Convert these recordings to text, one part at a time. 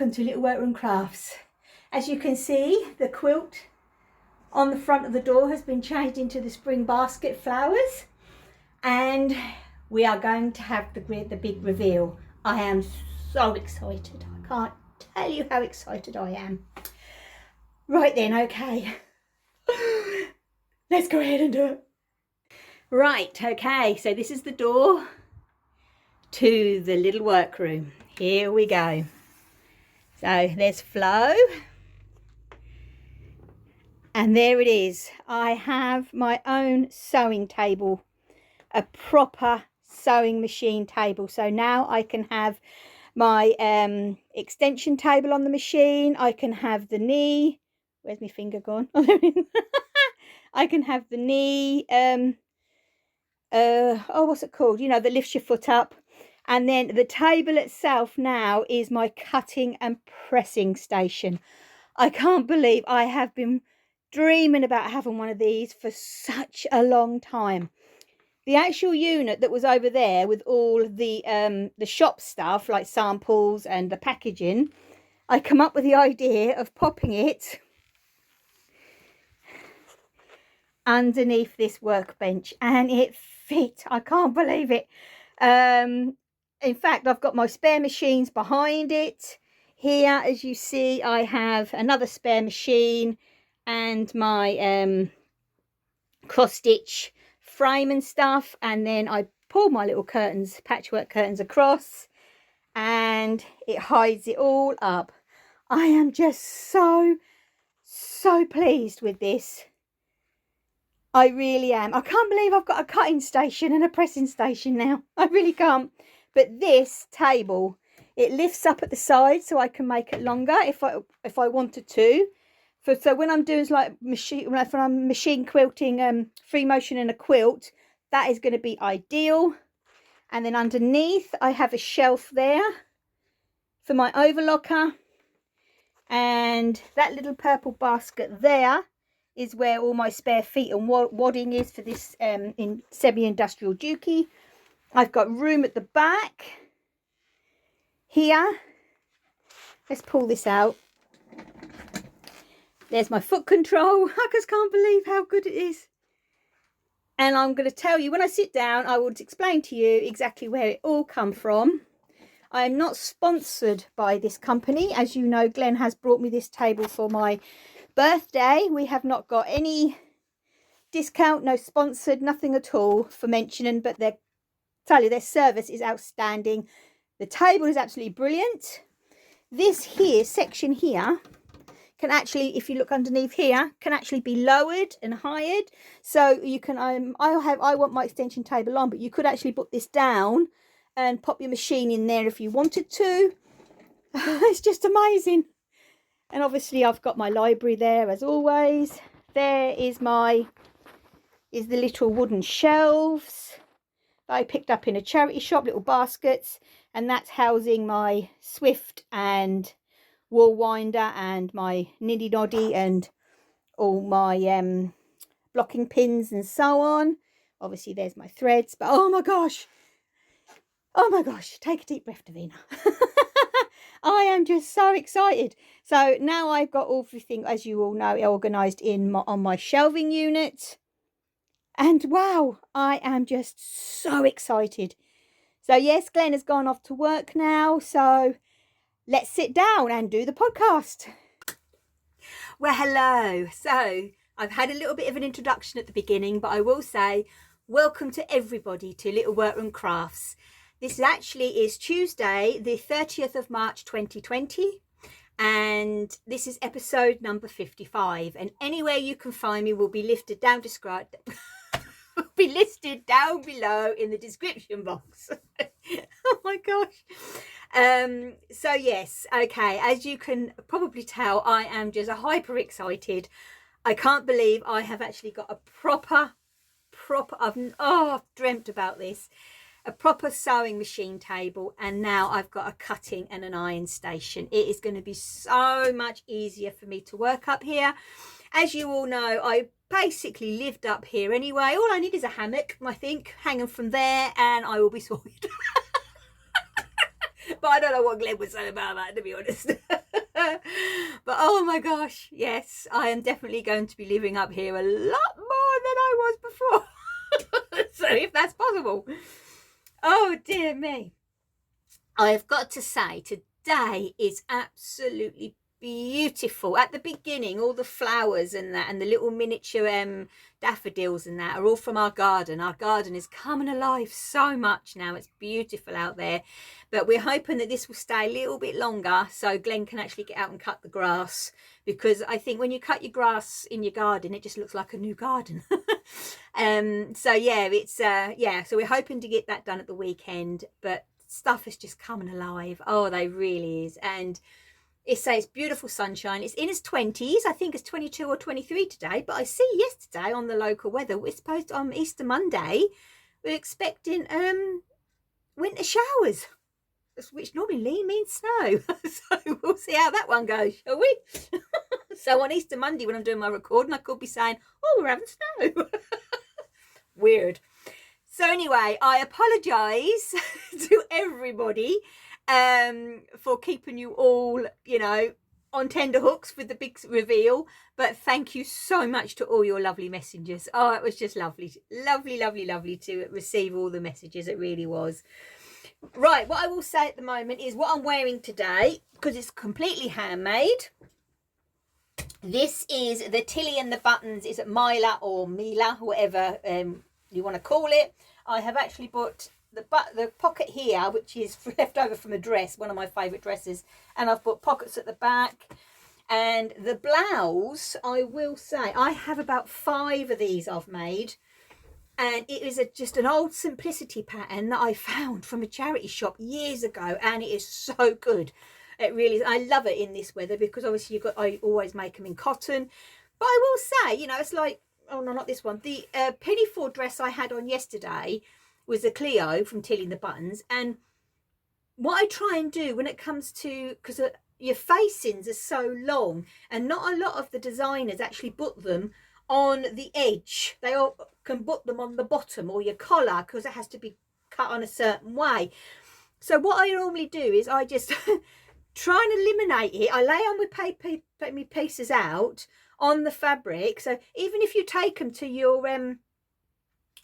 welcome to Little Workroom Crafts. As you can see, the quilt on the front of the door has been changed into the spring basket flowers, and we are going to have the big reveal. I am so excited. I can't tell you how excited I am. Right then, okay. Let's go ahead and do it. Right, okay, so this is the door to the little workroom. Here we go. So there's Flo, and there it is. I have my own sewing table, a proper sewing machine table. So now I can have my extension table on the machine. I can have the knee. Where's my finger gone? I can have the knee. What's it called? You know, that lifts your foot up. And then the table itself now is my cutting and pressing station. I can't believe I have been dreaming about having one of these for such a long time. The actual unit that was over there with all the shop stuff like samples and the packaging, I come up with the idea of popping it underneath this workbench, and it fit. I can't believe it. In fact, I've got my spare machines behind it. Here, as you see, I have another spare machine and my cross stitch frame and stuff. And then I pull my little curtains, patchwork curtains across, and it hides it all up. I am just so pleased with this. I really am. I can't believe I've got a cutting station and a pressing station now. I really can't. But this table, it lifts up at the side so I can make it longer if I wanted to. So when I'm doing like when I'm machine quilting, free motion in a quilt, that is going to be ideal. And then underneath I have a shelf there for my overlocker, and that little purple basket there is where all my spare feet and wadding is for this in semi-industrial dookie. I've got room at the back here. Let's pull this out. There's my foot control. I just can't believe how good it is. And I'm going to tell you, when I sit down, I will explain to you exactly where it all come from. I am not sponsored by this company. As you know, Glenn has brought me this table for my birthday. We have not got any discount, no sponsored, nothing at all for mentioning, but their service is outstanding. The table is absolutely brilliant. This here section here can actually, if you look underneath here, can actually be lowered and hired. So you can I want my extension table on, but you could actually put this down and pop your machine in there if you wanted to. It's just amazing. And obviously I've got my library there as always. There is the little wooden shelves that I picked up in a charity shop, little baskets, and that's housing my Swift and wool winder and my niddy noddy and all my blocking pins and so on. Obviously there's my threads, but oh my gosh, take a deep breath, Davina. I am just so excited. So now I've got everything, as you all know, organised on my shelving unit. And wow, I am just so excited. So yes, Glenn has gone off to work now. So let's sit down and do the podcast. Well, hello. So I've had a little bit of an introduction at the beginning, but I will say welcome to everybody to Little Workroom Crafts. This actually is Tuesday, the 30th of March 2020, and this is episode number 55. And anywhere you can find me will be listed down below in the description box. Oh my gosh. So yes, okay, as you can probably tell, I am just hyper excited. I can't believe I have actually got a proper I've dreamt about this. A proper sewing machine table, and now I've got a cutting and an iron station. It is going to be so much easier for me to work up here. As you all know, I basically lived up here anyway. All I need is a hammock, I think, hanging from there, and I will be sorted. But I don't know what Glenn would say about that, to be honest. But oh my gosh, yes, I am definitely going to be living up here a lot more than I was before. So if that's possible. Oh dear me. I have got to say, today is absolutely beautiful. At the beginning, all the flowers and that, and the little miniature daffodils and that are all from our garden. Our garden is coming alive so much now. It's beautiful out there. But we're hoping that this will stay a little bit longer so Glenn can actually get out and cut the grass, because I think when you cut your grass in your garden, it just looks like a new garden. So yeah, it's yeah, so we're hoping to get that done at the weekend. But stuff is just coming alive. Oh, they really is. And it says beautiful sunshine. It's in its 20s. I think it's 22 or 23 today, but I see yesterday on the local weather, we're supposed to, on Easter Monday, we're expecting winter showers, which normally means snow. So we'll see how that one goes, shall we? So on Easter Monday, when I'm doing my recording, I could be saying, oh, we're having snow. Weird. So anyway, I apologise to everybody for keeping you all, you know, on tender hooks with the big reveal. But thank you so much to all your lovely messengers. Oh, it was just lovely, lovely, lovely, lovely to receive all the messages. It really was. Right, what I will say at the moment is what I'm wearing today, because it's completely handmade. This is the Tilly and the Buttons. Is it Mila or Mila, whatever you want to call it. I have actually bought the pocket here, which is left over from a dress, one of my favourite dresses, and I've put pockets at the back. And the blouse, I will say, I have about 5 of these I've made, and it is just an old simplicity pattern that I found from a charity shop years ago, and it is so good. It really is. I love it in this weather, because obviously I always make them in cotton. But I will say, you know, it's like, oh no, not this one. The pinafore dress I had on yesterday was a Clio from Tilly and the Buttons. And what I try and do when it comes to, because your facings are so long, and not a lot of the designers actually put them on the edge. They all can put them on the bottom or your collar, because it has to be cut on a certain way. So what I normally do is I just try and eliminate it. I lay on my pieces out on the fabric. So even if you take them to your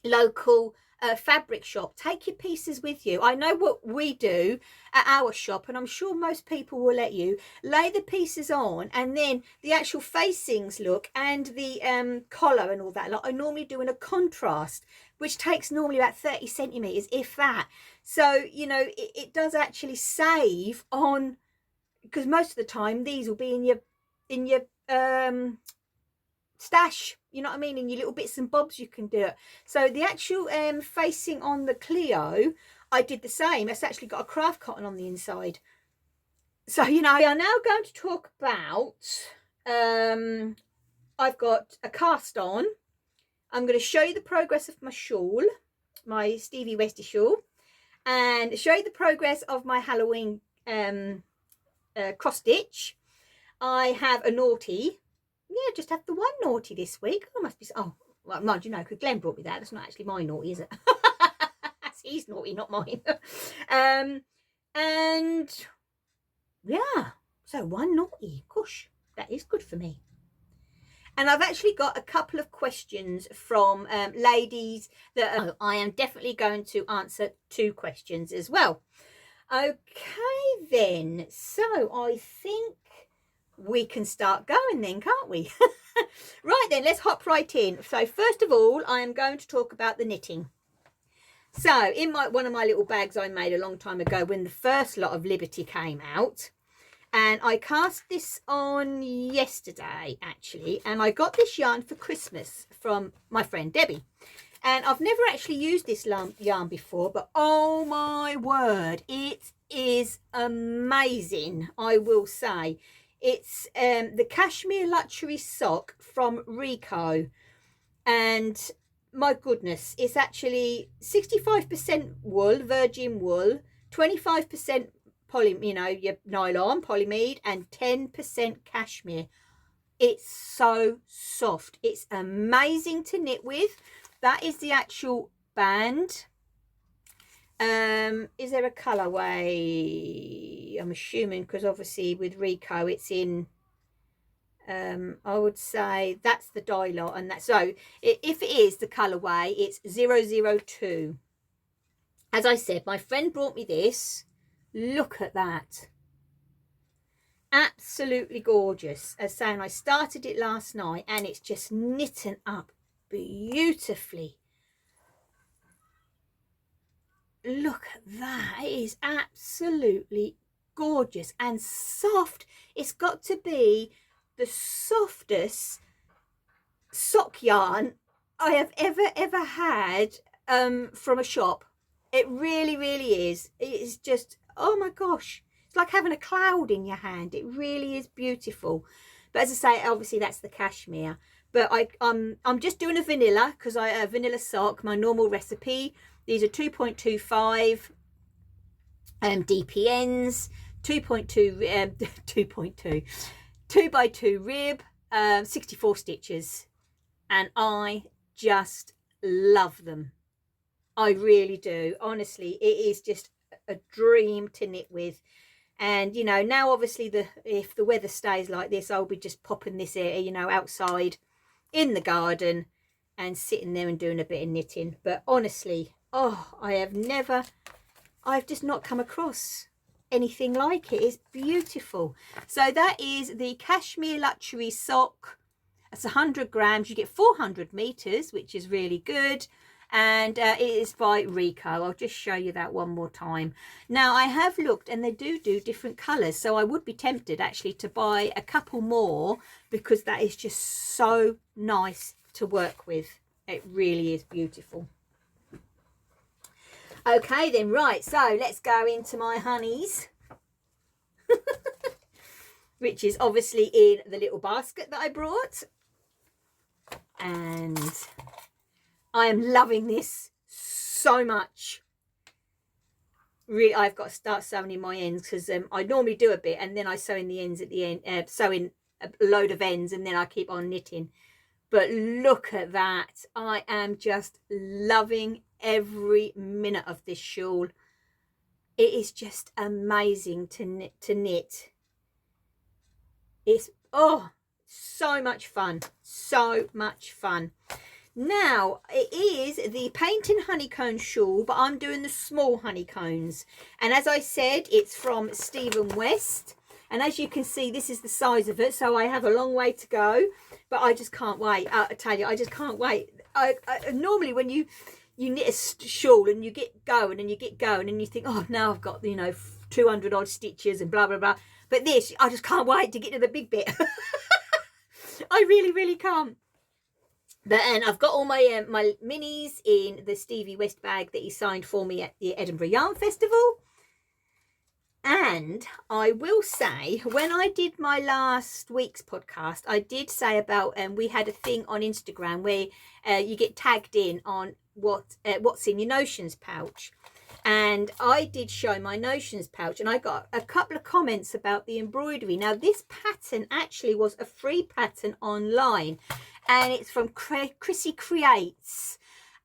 local fabric shop, take your pieces with you. I know what we do at our shop, and I'm sure most people will let you lay the pieces on, and then the actual facings look and the collar and all that lot I normally do in a contrast, which takes normally about 30 centimeters, if that. So you know, it does actually save on, because most of the time these will be in your stash, you know what I mean, in your little bits and bobs you can do it. So the actual facing on the Clio, I did the same. It's actually got a craft cotton on the inside. So you know, we are now going to talk about I've got a cast on. I'm going to show you the progress of my shawl, my Stevie Westy shawl, and show you the progress of my Halloween cross stitch. I have a naughty. Yeah, just have the one naughty this week. Oh, must be. Oh, well, mind you know, because Glenn brought me that. That's not actually my naughty, is it? That's his naughty, not mine. And yeah, so one naughty. Gosh, that is good for me. And I've actually got a couple of questions from ladies that I am definitely going to answer 2 questions as well. Okay then, so I think we can start going then, can't we? Right then, let's hop right in. So first of all, I am going to talk about the knitting. So in one of my little bags I made a long time ago when the first lot of Liberty came out, and I cast this on yesterday actually, and I got this yarn for Christmas from my friend Debbie. And I've never actually used this yarn before, but oh my word, it is amazing, I will say. It's the Cashmere Luxury Sock from Rico, and my goodness, it's actually 65% wool, virgin wool, 25% poly, you know, your nylon, polyamide, and 10% cashmere. It's so soft. It's amazing to knit with. That is the actual band. Is there a colorway? I'm assuming, because obviously with Rico it's in, I would say that's the dye lot, and that, so if it is the colorway, it's 002. As I said, my friend brought me this. Look at that. Absolutely gorgeous. As saying, I started it last night and it's just knitting up beautifully. Look at that. It is absolutely gorgeous and soft. It's got to be the softest sock yarn I have ever had from a shop. It really is. It is just, oh my gosh, it's like having a cloud in your hand. It really is beautiful. But as I say, obviously that's the cashmere, but I'm just doing a vanilla, because I vanilla sock, my normal recipe. These are 2.25 DPNs, 2.2 2.2 2x2 rib, 64 stitches, and I just love them. I really do. Honestly, it is just a dream to knit with. And you know, now obviously if the weather stays like this, I'll be just popping this here, you know, outside in the garden and sitting there and doing a bit of knitting. But honestly, oh, I've just not come across anything like it. It's beautiful. So that is the Cashmere Luxury Sock. It's 100 grams. You get 400 meters, which is really good. And it is by Rico. I'll just show you that one more time. Now, I have looked and they do different colors, so I would be tempted actually to buy a couple more, because that is just so nice to work with. It really is beautiful. Okay then, right, so let's go into my honeys. Which is obviously in the little basket that I brought. And I am loving this so much. Really, I've got to start sewing in my ends, because I normally do a bit and then I sew in the ends at the end, sew in a load of ends, and then I keep on knitting. But look at that. I am just loving every minute of this shawl. It is just amazing to knit. It's, oh, so much fun. So much fun. Now, it is the Painting Honeycomb shawl, but I'm doing the small honeycombs. And as I said, it's from Stephen West. And as you can see, this is the size of it. So I have a long way to go, but I just can't wait. I tell you, I just can't wait. Normally when you knit a shawl and you get going and you think, oh, now I've got, you know, 200 odd stitches and blah, blah, blah. But this, I just can't wait to get to the big bit. I really can't. But, and I've got all my my minis in the Stevie West bag that he signed for me at the Edinburgh Yarn Festival. And I will say, when I did my last week's podcast, I did say about, we had a thing on Instagram where you get tagged in on what's in your notions pouch. And I did show my notions pouch, and I got a couple of comments about the embroidery. Now, this pattern actually was a free pattern online, and it's from Chrissy Creates.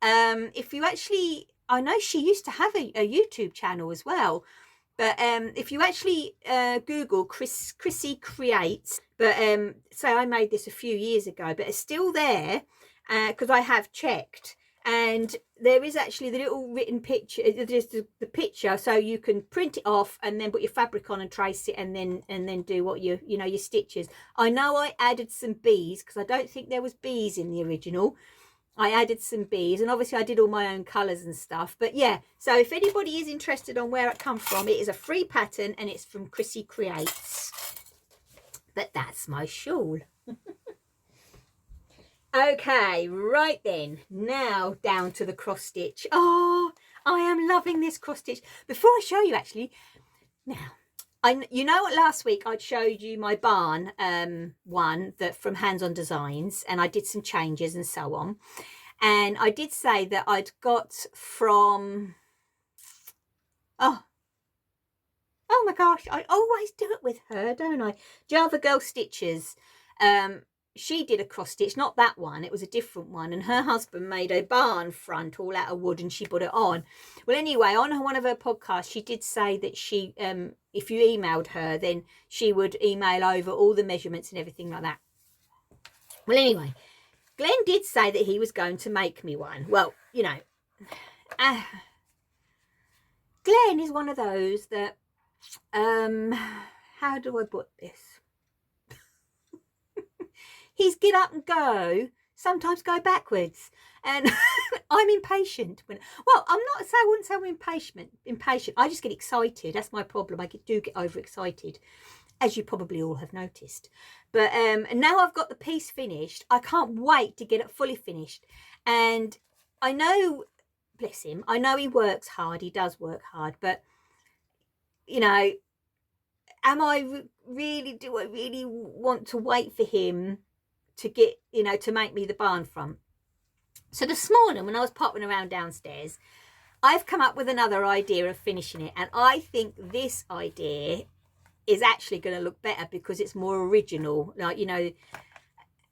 If you actually, I know she used to have a YouTube channel as well. But if you actually Google Chrissy Creates, but say I made this a few years ago, but it's still there, because I have checked, and there is actually the little written picture, just the picture, so you can print it off and then put your fabric on and trace it, and then do what your stitches. I know I added some bees, because I don't think there was bees in the original. I added some bees, and obviously I did all my own colours and stuff. But yeah, so if anybody is interested on where it come from, it is a free pattern and it's from Chrissy Creates. But that's my shawl. Okay, right then, now down to the cross stitch. Oh, I am loving this cross stitch. Before I show you, actually, now, you know what, last week I'd showed you my barn one that from Hands On Designs, and I did some changes and so on. And I did say that I'd got from, oh my gosh, I always do it with her, don't I? Java Girl Stitches. she did a cross stitch, not that one, it was a different one, and her husband made a barn front all out of wood and she put it on. Well, anyway, on one of her podcasts she did say that she if you emailed her, then she would email over all the measurements and everything like that. Well, anyway, Glenn did say that he was going to make me one. Well, you know, Glenn is one of those that how do I put this? He's get up and go, sometimes go backwards, and I'm impatient. Well, I'm not saying, I wouldn't say I'm impatient. I just get excited. That's my problem. I do get overexcited, as you probably all have noticed. But now I've got the piece finished, I can't wait to get it fully finished. And I know, bless him, I know he works hard. He does work hard, but you know, do I really want to wait for him to get, you know, to make me the barn front? So this morning when I was popping around downstairs, I've come up with another idea of finishing it, and I think this idea is actually going to look better because it's more original, like, you know,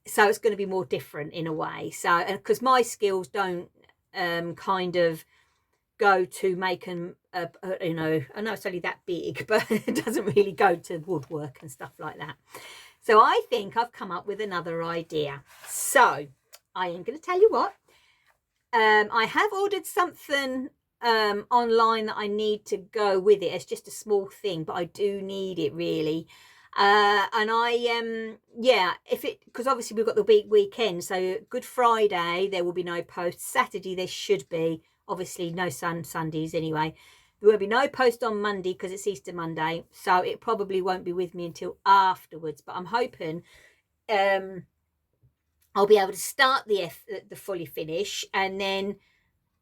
so it's going to be more different in a way. So, because my skills don't kind of go to making you know, I know it's only that big, but it doesn't really go to woodwork and stuff like that. So I think I've come up with another idea. So I am going to tell you what. I have ordered something online that I need to go with it. It's just a small thing, but I do need it really. And I yeah, because obviously we've got the weekend, so Good Friday there will be no post. Saturday there should be, obviously no Sundays anyway. There will be no post on Monday because it's Easter Monday, so it probably won't be with me until afterwards. But I'm hoping I'll be able to start the fully finish, and then,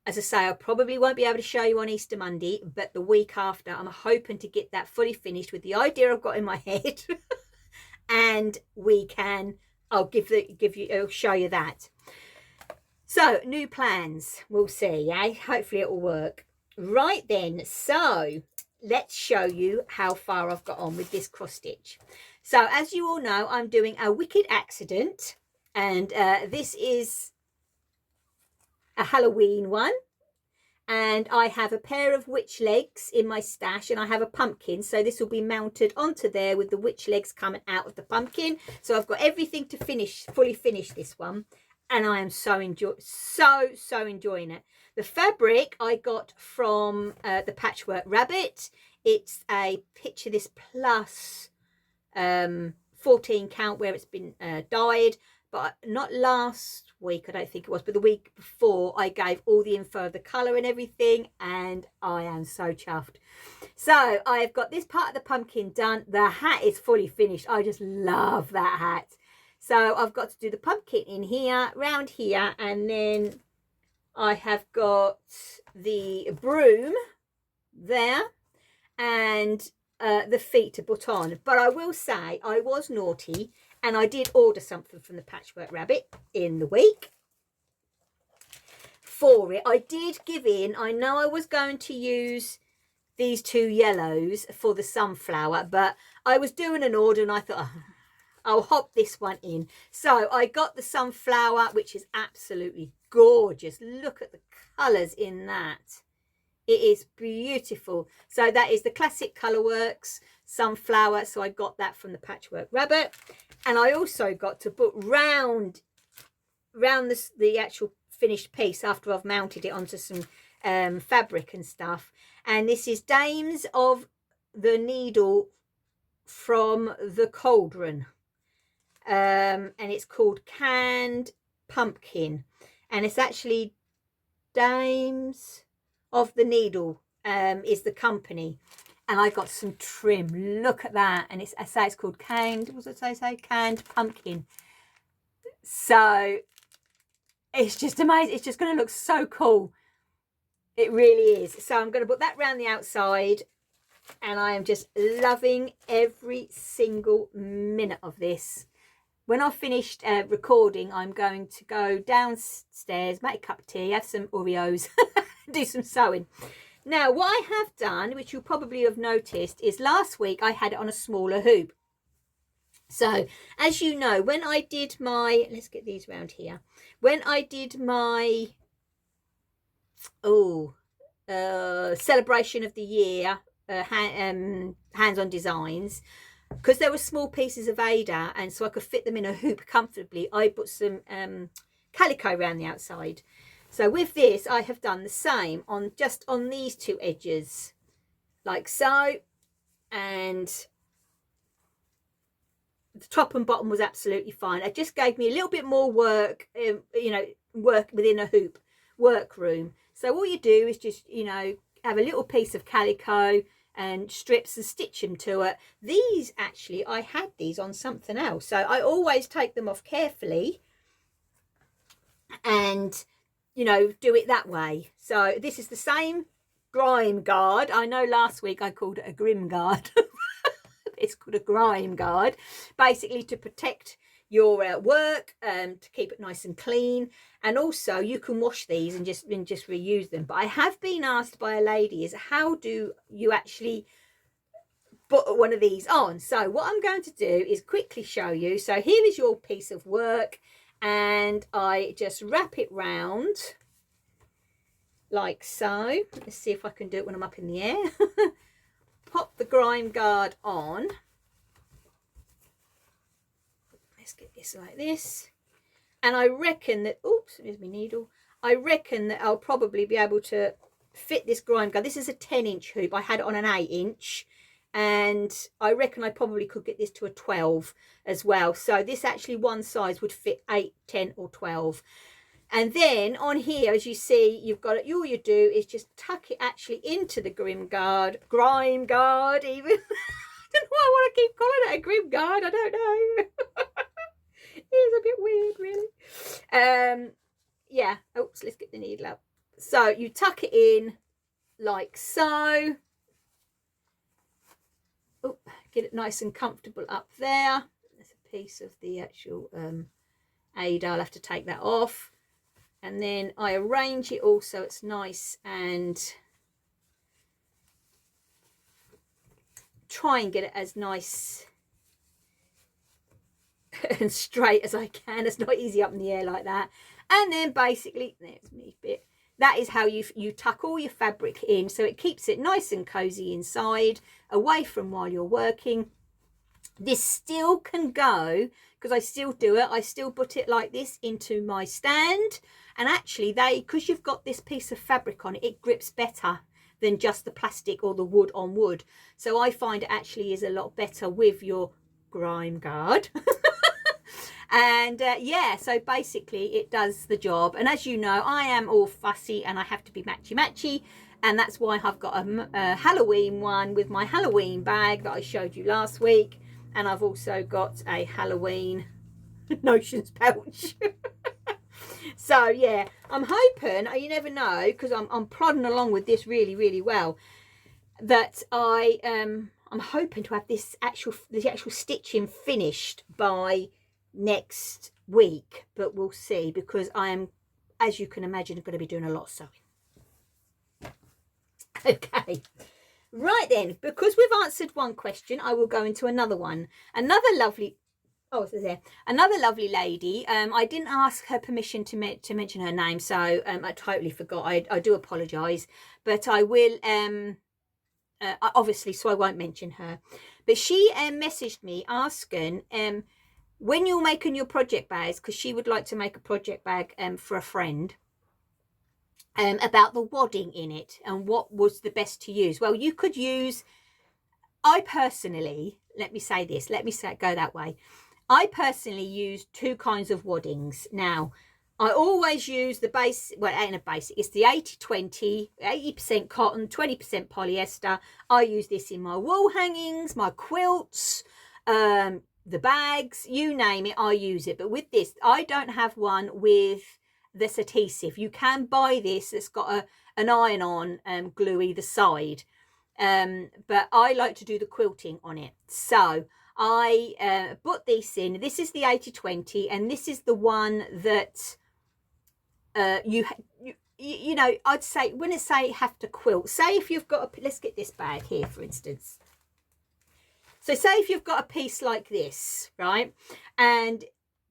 as I say, I probably won't be able to show you on Easter Monday, but the week after I'm hoping to get that fully finished with the idea I've got in my head. And I'll show you that. So new plans, we'll see. Hopefully it will work. Right then, so let's show you how far I've got on with this cross stitch. So as you all know, I'm doing a Wicked Accident, and this is a Halloween one, and I have a pair of witch legs in my stash, and I have a pumpkin, so this will be mounted onto there with the witch legs coming out of the pumpkin. So I've got everything to fully finish this one, and I am so enjoying it. The fabric I got from the Patchwork Rabbit. It's a Picture This Plus 14 count where it's been dyed, but not last week, I don't think it was, but the week before I gave all the info of the colour and everything, and I am so chuffed. So I've got this part of the pumpkin done. The hat is fully finished. I just love that hat. So I've got to do the pumpkin in here, round here, and then I have got the broom there and the feet to put on. But I will say I was naughty, and I did order something from the Patchwork Rabbit in the week for it. I did give in. I know I was going to use these two yellows for the sunflower, but I was doing an order and I thought, oh, I'll hop this one in. So I got the sunflower, which is absolutely gorgeous. Look at the colours in that. It is beautiful. So that is the classic Colourworks sunflower. So I got that from the Patchwork Rabbit. And I also got to put round the actual finished piece after I've mounted it onto some fabric and stuff. And this is Dames of the Needle from the Cauldron. And it's called Canned Pumpkin. And it's actually Dames of the Needle is the company. And I got some trim. Look at that. And I say it's called Canned, what does it say? Canned Pumpkin. So it's just amazing. It's just going to look so cool. It really is. So I'm going to put that around the outside. And I am just loving every single minute of this. When I've finished recording, I'm going to go downstairs, make a cup of tea, have some Oreos, do some sewing. Now, what I have done, which you probably have noticed, is last week I had it on a smaller hoop. So as you know, when I did my, let's get these round here, when I did my celebration of the year, hands-on designs, because there were small pieces of Ada, and so I could fit them in a hoop comfortably, I put some calico around the outside. So with this, I have done the same on just on these two edges, like so, and the top and bottom was absolutely fine. It just gave me a little bit more work, you know, work within a hoop workroom. So all you do is just, you know, have a little piece of calico and strips and stitch them to it. These actually, I had these on something else, so I always take them off carefully and, you know, do it that way. So this is the same grime guard. I know last week I called it a grim guard. It's called a grime guard, basically to protect your work, to keep it nice and clean, and also you can wash these and just reuse them. But I have been asked by a lady, is how do you actually put one of these on? So what I'm going to do is quickly show you. So here is your piece of work, and I just wrap it round like so. Let's see if I can do it when I'm up in the air. Pop the grime guard on. Let's get this like this. And I reckon that, oops, there's my needle. I reckon that I'll probably be able to fit this grime guard. This is a 10-inch hoop. I had it on an 8-inch. And I reckon I probably could get this to a 12 as well. So this actually one size would fit 8, 10 or 12. And then on here, as you see, you've got it, all you do is just tuck it actually into the grime guard even. I don't know why I want to keep calling it a grim guard. I don't know. It's a bit weird, really. Yeah. Oops, let's get the needle up. So you tuck it in like so. Oh, get it nice and comfortable up there. There's a piece of the actual Ada. I'll have to take that off. And then I arrange it all so it's nice and try and get it as nice and straight as I can. It's not easy up in the air like that. And then basically, there's me bit. That is how you tuck all your fabric in, so it keeps it nice and cozy inside, away from while you're working. This still can go, because I still do it. I still put it like this into my stand. And actually, because you've got this piece of fabric on it, it grips better than just the plastic or the wood on wood. So I find it actually is a lot better with your grime guard. And yeah, so basically it does the job. And as you know, I am all fussy and I have to be matchy. And that's why I've got a Halloween one with my Halloween bag that I showed you last week. And I've also got a Halloween notions pouch. So yeah, I'm hoping, you never know, because I'm plodding along with this really, really well, that I'm hoping to have the actual stitching finished by next week. But we'll see, because I am, as you can imagine, going to be doing a lot of sewing. Okay. Right then, because we've answered one question, I will go into another one. Another lovely lady. I didn't ask her permission to mention her name, so I totally forgot. I do apologise, but I will obviously, so I won't mention her. But she messaged me asking when you're making your project bags, because she would like to make a project bag for a friend. About the wadding in it and what was the best to use. Well, you could use, I personally, let me go that way. I personally use two kinds of waddings. Now, I always use the base, well, it ain't a basic, it's the 80-20, 80% cotton, 20% polyester. I use this in my wall hangings, my quilts, the bags, you name it, I use it. But with this, I don't have one with this adhesive. You can buy this, it's got an iron-on glue either side, but I like to do the quilting on it. So I put this in. This is the 80-20, and this is the one that you know, I'd say, when I say have to quilt, say if you've got let's get this bag here for instance. So say if you've got a piece like this, right, and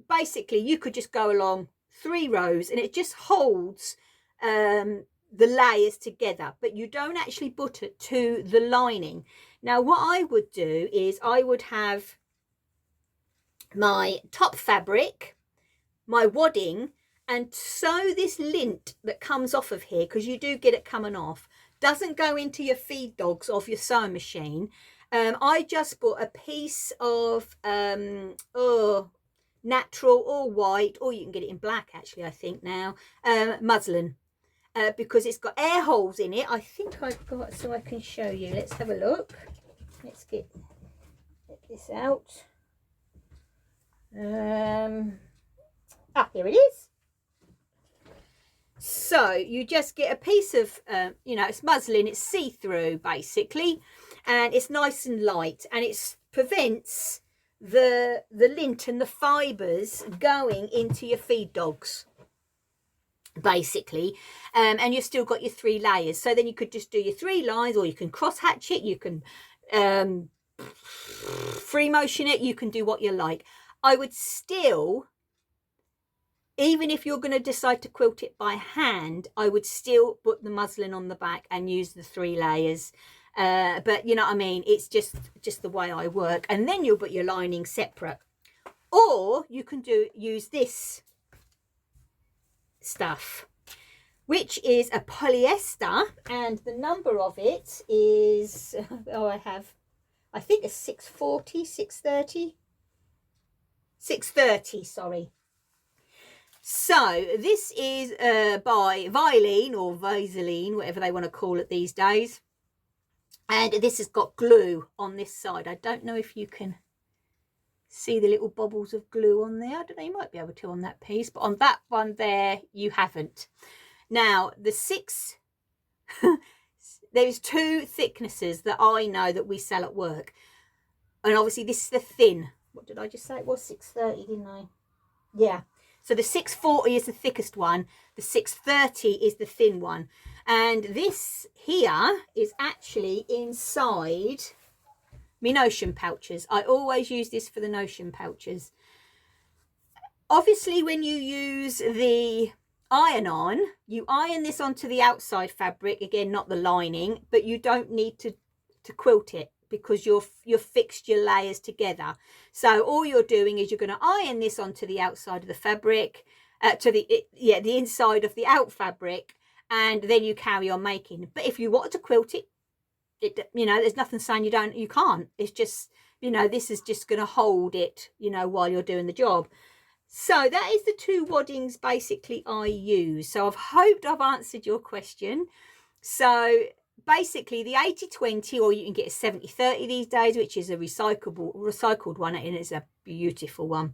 basically you could just go along 3 rows and it just holds the layers together, but you don't actually put it to the lining. Now what I would do is I would have my top fabric, my wadding, and sew this lint that comes off of here, because you do get it coming off, doesn't go into your feed dogs of your sewing machine. I just bought a piece of natural or white, or you can get it in black actually, I think now, muslin, because it's got air holes in it. I think I've got, so I can show you. Let's have a look. Let's get this out. Here it is. So you just get a piece of you know, it's muslin, it's see-through basically, and it's nice and light, and it prevents the lint and the fibers going into your feed dogs basically, and you've still got your 3 layers. So then you could just do your 3 lines, or you can cross hatch it, you can free motion it, you can do what you like. I would still, even if you're going to decide to quilt it by hand, I would still put the muslin on the back and use the 3 layers. But you know what I mean, it's just the way I work. And then you'll put your lining separate, or you can use this stuff, which is a polyester, and the number of it is I think it's 630, sorry. So this is by Vilene or Vaseline, whatever they want to call it these days, and this has got glue on this side. I don't know if you can see the little bubbles of glue on there. I don't know, you might be able to on that piece, but on that one there you haven't. Now the 6 there's 2 thicknesses that I know that we sell at work, and obviously this is the thin. What did I just say? It was 630, didn't I? Yeah. So the 640 is the thickest one, the 630 is the thin one, and this here is actually inside my notion pouches. I always use this for the notion pouches. Obviously when you use the iron-on, you iron this onto the outside fabric, again not the lining, but you don't need to quilt it, because you've fixed your layers together. So all you're doing is you're going to iron this onto the outside of the fabric, to the inside of the out fabric, and then you carry on making. But if you wanted to quilt it, you know, there's nothing saying you can't. It's just, you know, this is just going to hold it, you know, while you're doing the job. So that is the 2 waddings basically I use. So I've hoped I've answered your question. So basically the 80-20, or you can get a 70-30 these days, which is a recycled one, and it's a beautiful one.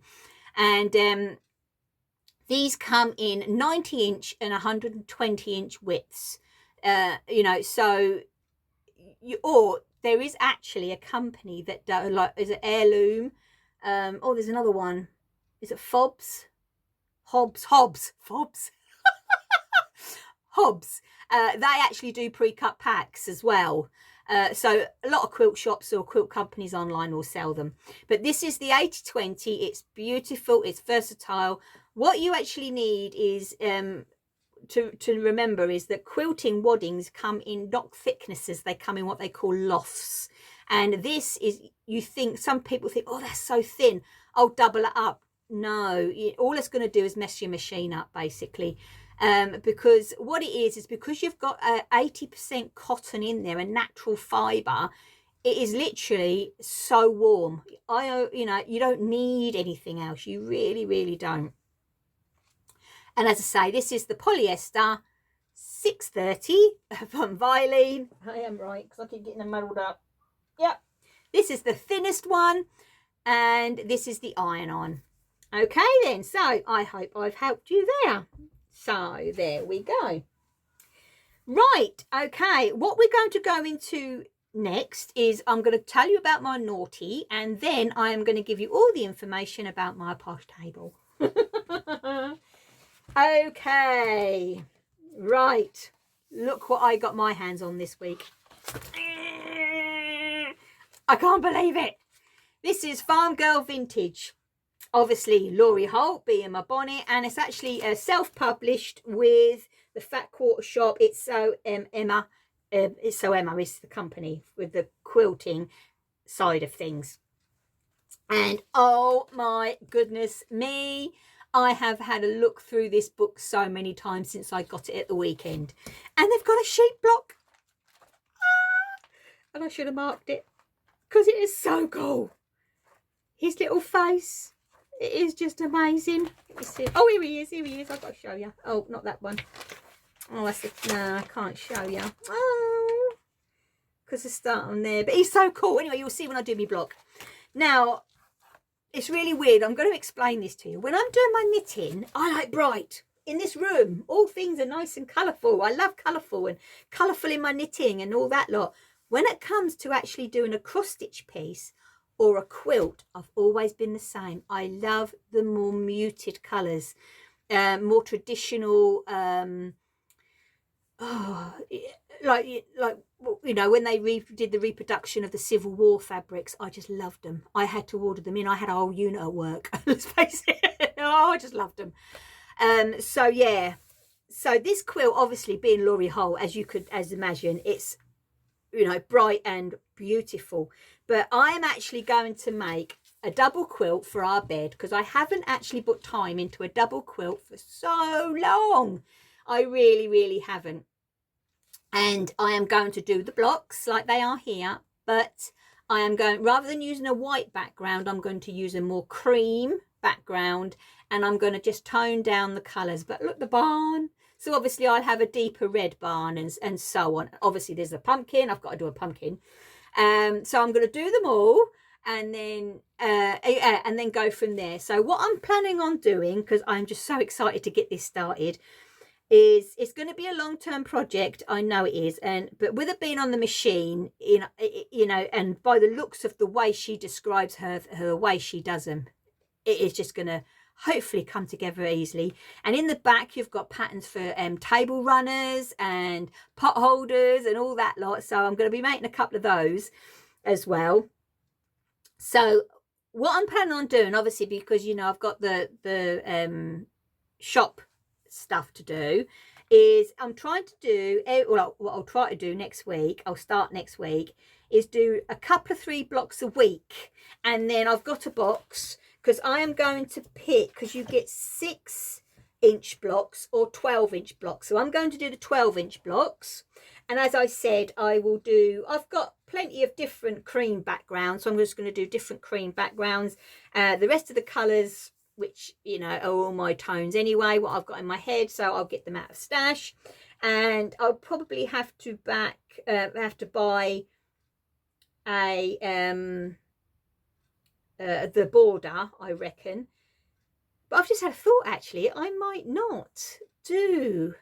And these come in 90-inch and 120-inch widths. You know, so or there is actually a company that does, like, is it Heirloom? Oh, there's another one. Is it Hobbs? They actually do pre-cut packs as well. So a lot of quilt shops or quilt companies online will sell them. But this is the 80-20. It's beautiful. It's versatile. What you actually need is to remember is that quilting waddings come in not thicknesses. They come in what they call lofts. And this is, some people think, oh, that's so thin, I'll double it up. No, all it's going to do is mess your machine up basically. Because what it is because you've got 80% cotton in there, a natural fibre, it is literally so warm. You know, you don't need anything else. You really don't. And as I say, this is the polyester 630 from Vilene. I am right, because I keep getting them muddled up. Yep. This is the thinnest one, and this is the iron-on. Okay then, so I hope I've helped you there. So there we go. Right, okay, what we're going to go into next is I'm going to tell you about my naughty, and then I am going to give you all the information about my posh table. Okay, right, look what I got my hands on this week. I can't believe it. This is Farm Girl Vintage. Obviously, Laurie Holt being my bonnet, and it's actually self-published with the Fat Quarter Shop. It's So Emma. It's So Emma is the company with the quilting side of things. And oh my goodness me, I have had a look through this book so many times since I got it at the weekend. And they've got a sheep block. And I should have marked it because it is so cool. His little face, it is just amazing. Let me see. Oh, here he is. Here he is. I've got to show you. Oh, not that one. Oh, no, I can't show you. Oh, because the start on there. But he's so cool. Anyway, you'll see when I do my block. Now, it's really weird. I'm going to explain this to you. When I'm doing my knitting, I like bright. In this room, all things are nice and colourful. I love colourful and colourful in my knitting and all that lot. When it comes to actually doing a cross-stitch piece or a quilt, I've always been the same. I love the more muted colours, more traditional, like you know, when they did the reproduction of the Civil War fabrics, I just loved them. I had to order them in. I had a whole unit at work. Let's face it. Oh, I just loved them. So yeah, so this quilt, obviously being Laurie Holt, as you could imagine, it's, you know, bright and beautiful. But I am actually going to make a double quilt for our bed because I haven't actually put time into a double quilt for so long. I really haven't. And I am going to do the blocks like they are here, but I am going, rather than using a white background, I'm going to use a more cream background, and I'm going to just tone down the colours. But look, the barn. So obviously I'll have a deeper red barn and so on. Obviously there's a pumpkin. I've got to do a pumpkin. So I'm going to do them all and then go from there. So what I'm planning on doing, because I'm just so excited to get this started, is it's going to be a long-term project. I know it is, but with it being on the machine, you know, and by the looks of the way she describes her way she does them, it is just going to hopefully come together easily. And in the back you've got patterns for table runners and pot holders and all that lot, so I'm going to be making a couple of those as well. So what I'm planning on doing, obviously, because, you know, I've got the shop stuff to do, is I'm trying to do, well, what I'll try to do next week, I'll start next week, is do a couple of 3 blocks a week. And then I've got a box, because I am going to pick, because you get 6-inch blocks or 12-inch blocks. So I'm going to do the 12-inch blocks. And as I said, I've got plenty of different cream backgrounds, so I'm just going to do different cream backgrounds. The rest of the colours, which, you know, are all my tones anyway, what I've got in my head, so I'll get them out of stash. And I'll probably have to buy the border, I reckon. But I've just had a thought, actually, I might not do,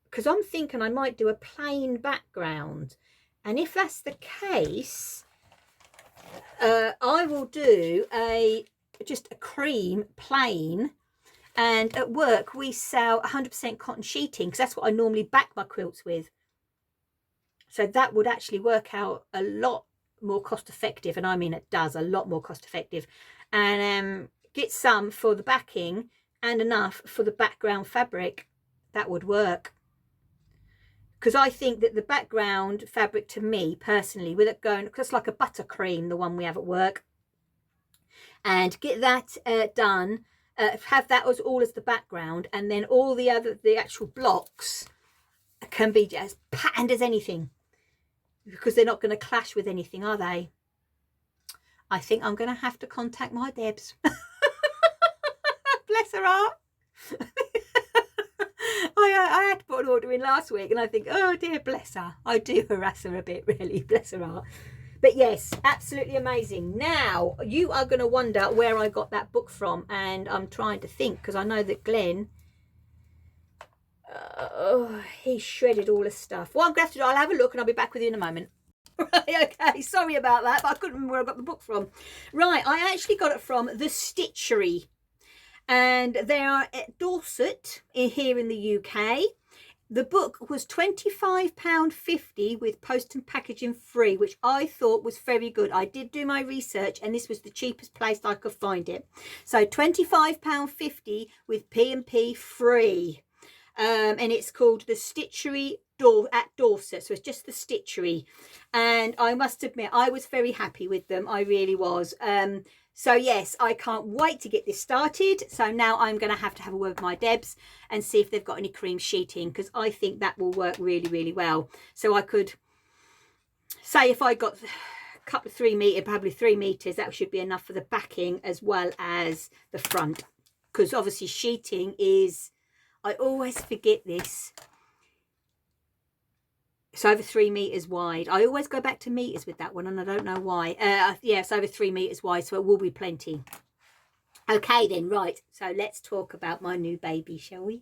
because I'm thinking I might do a plain background. And if that's the case, I will do just a cream plain. And at work we sell 100% cotton sheeting, because that's what I normally back my quilts with. So that would actually work out a lot more cost effective, and I mean it does, a lot more cost effective. And get some for the backing and enough for the background fabric. That would work, because I think that the background fabric, to me personally, with it going just like a buttercream, the one we have at work, and get that done, have that as all as the background, and then all the actual blocks can be as patterned as anything, because they're not going to clash with anything, are they? I think I'm going to have to contact my Debs. Bless her heart. I had to put an order in last week, and I think, oh dear, bless her. I do harass her a bit, really, bless her heart. But yes, absolutely amazing. Now, you are going to wonder where I got that book from, and I'm trying to think, because I know that Glenn, he shredded all the stuff. What I'm going to have to do, I'll have a look and I'll be back with you in a moment. Right, okay, sorry about that, but I couldn't remember where I got the book from. Right, I actually got it from the Stitchery, and they are at Dorset here in the UK. The book was £25.50 with post and packaging free, which I thought was very good. I did do my research and this was the cheapest place I could find it. So £25.50 with P&P free. And it's called The Stitchery at Dorset. So it's just The Stitchery. And I must admit, I was very happy with them. I really was. So yes, I can't wait to get this started. So now I'm going to have a word with my Debs and see if they've got any cream sheeting, because I think that will work really, really well. So I could say if I got a couple of 3 metre, probably 3 metres, that should be enough for the backing as well as the front. Because obviously sheeting is, I always forget this, it's over 3 metres wide. I always go back to metres with that one, and I don't know why. Yeah, it's over 3 metres wide, so it will be plenty. Okay then, right. So let's talk about my new baby, shall we?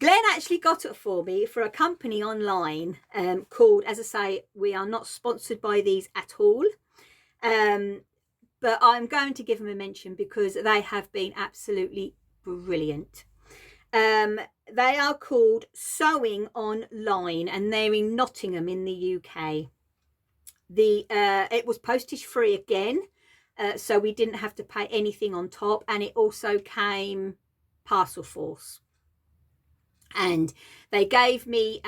Glenn actually got it for me for a company online called, as I say, we are not sponsored by these at all. But I'm going to give them a mention because they have been absolutely brilliant. They are called Sewing Online, and they're in Nottingham in the UK. It was postage free again, so we didn't have to pay anything on top, and it also came parcel force. And they gave me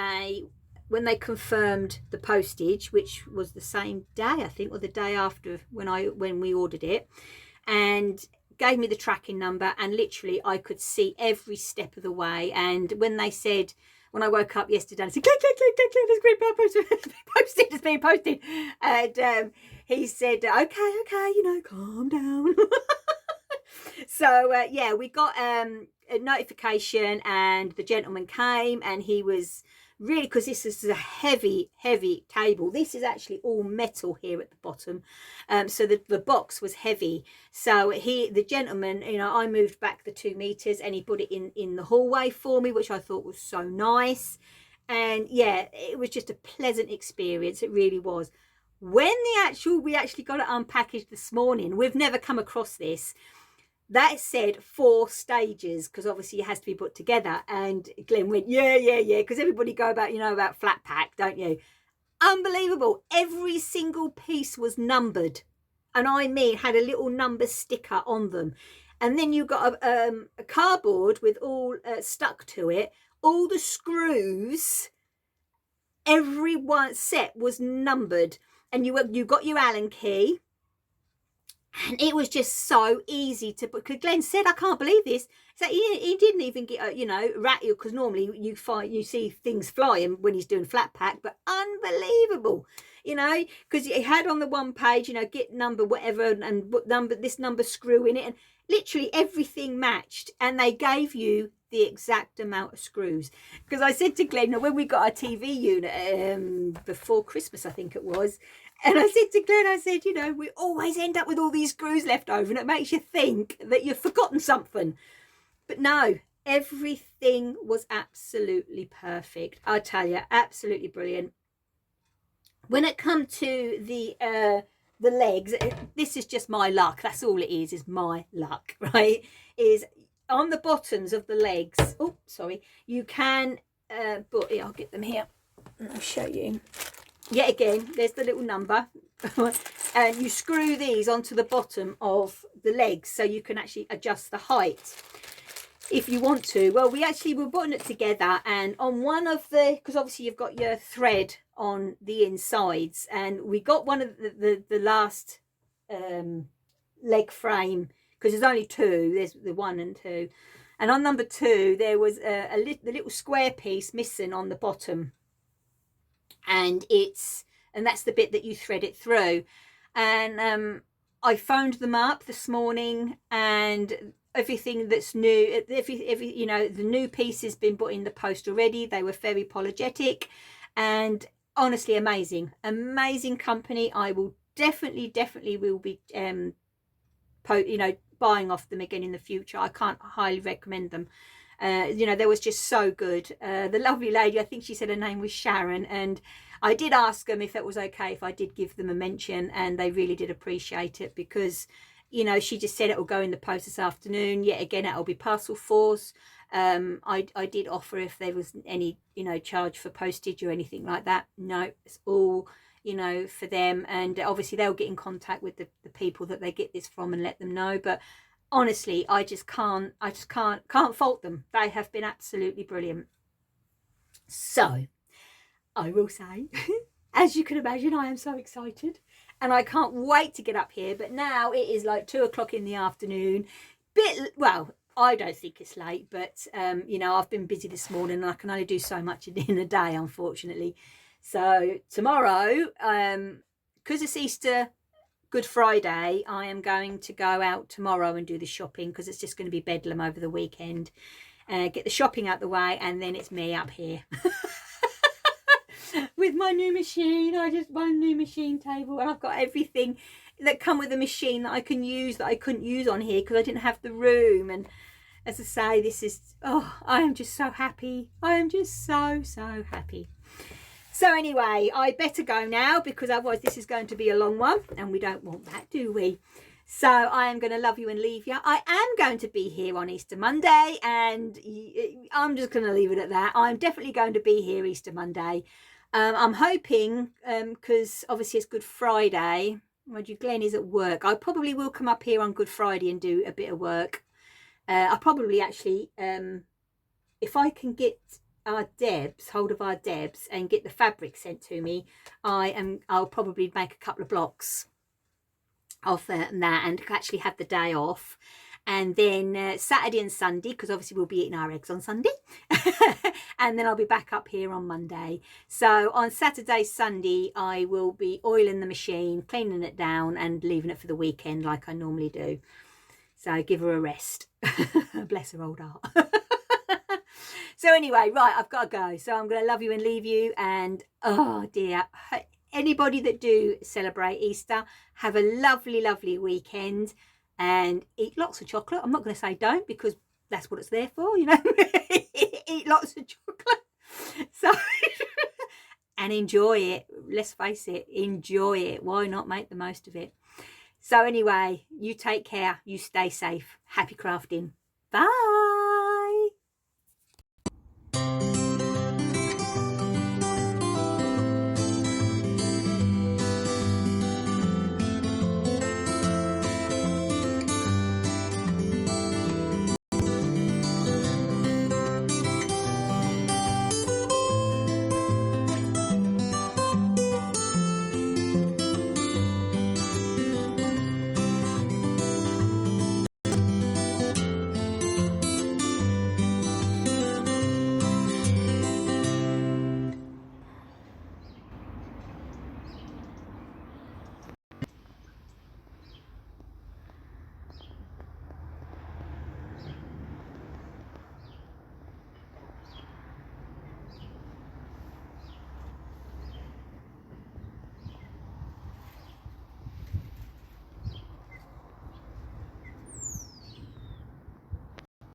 when they confirmed the postage, which was the same day, I think, or the day after when we ordered it, and gave me the tracking number, and literally I could see every step of the way. And when they said, when I woke up yesterday, I said, click, click, click, click, click, it's being posted. And he said, okay, calm down. So yeah, we got a notification, and the gentleman came, and he was really, because this is a heavy table. This is actually all metal here at the bottom, so the box was heavy. So the gentleman, I moved back the 2 meters, and he put it in the hallway for me, which I thought was so nice. And yeah, it was just a pleasant experience. It really was. When we actually got it unpackaged this morning, we've never come across this. That said 4 stages, because obviously it has to be put together. And Glenn went, yeah, because everybody go about, about flat pack, don't you? Unbelievable. Every single piece was numbered, and I mean had a little number sticker on them. And then you got a cardboard with all stuck to it. All the screws, every one set was numbered, and you got your Allen key. And it was just so easy to put. Because Glenn said, I can't believe this. So he didn't even get, rattle, because normally you see things flying when he's doing flat pack, but unbelievable, because he had on the one page, get number whatever, and put this number screw in it, and literally everything matched, and they gave you the exact amount of screws. Because I said to Glenn, when we got our TV unit before Christmas, I think it was, and I said to Glenn, we always end up with all these screws left over, and it makes you think that you've forgotten something. But no, everything was absolutely perfect. I tell you, absolutely brilliant. When it comes to the legs, this is just my luck. That's all it is my luck, right? Is on the bottoms of the legs. Oh, sorry. You can, but yeah, I'll get them here and I'll show you. Yet again, there's the little number. And you screw these onto the bottom of the legs, so you can actually adjust the height if you want to. Well, we actually were putting it together, and on one of the, because obviously you've got your thread on the insides, and we got one of the last leg frame, because there's only 2, there's the 1 and 2, and on number 2 there was the little square piece missing on the bottom, and that's the bit that you thread it through. And I phoned them up this morning, and everything that's new, the new piece has been put in the post already. They were very apologetic, and honestly amazing company. I will definitely will be buying off them again in the future. I can't highly recommend them. They was just so good. The lovely lady, I think she said her name was Sharon, and I did ask them if it was okay if I did give them a mention, and they really did appreciate it, because she just said it will go in the post this afternoon. Yet again, it will be parcel force. I did offer if there was any, you know, charge for postage or anything like that. No, it's all, you know, for them, and obviously they'll get in contact with the people that they get this from and let them know. But honestly, I just can't fault them. They have been absolutely brilliant. So I will say, as you can imagine, I am so excited and I can't wait to get up here. But now it is like 2 o'clock in the afternoon. Well, I don't think it's late, but you know, I've been busy this morning and I can only do so much in a day, unfortunately. So tomorrow, because it's Easter Good Friday, I am going to go out tomorrow and do the shopping, because it's just going to be bedlam over the weekend. Get the shopping out the way, and then it's me up here with my new machine. My new machine table, and I've got everything that come with the machine that I can use that I couldn't use on here because I didn't have the room. And as I say, this is, oh, I am just so happy. I am just so happy. So anyway, I better go now, because otherwise this is going to be a long one, and we don't want that, do we? So I am going to love you and leave you. I am going to be here on Easter Monday, and I'm just going to leave it at that. I'm definitely going to be here Easter Monday. I'm hoping, because obviously it's Good Friday. Mind you, Glenn is at work. I probably will come up here on Good Friday and do a bit of work. I'll probably actually, if I can get hold of our Debs and get the fabric sent to me, I'll probably make a couple of blocks of that and actually have the day off. And then Saturday and Sunday, because obviously we'll be eating our eggs on Sunday, and then I'll be back up here on Monday. So on Saturday, Sunday, I will be oiling the machine, cleaning it down, and leaving it for the weekend like I normally do. So give her a rest. Bless her old heart. So anyway, right, I've got to go. So I'm going to love you and leave you. And oh dear, anybody that do celebrate Easter, have a lovely weekend and eat lots of chocolate. I'm not going to say don't, because that's what it's there for, you know. Eat lots of chocolate. So and enjoy it. Let's face it, enjoy it. Why not make the most of it? So anyway, you take care, you stay safe. Happy crafting. Bye.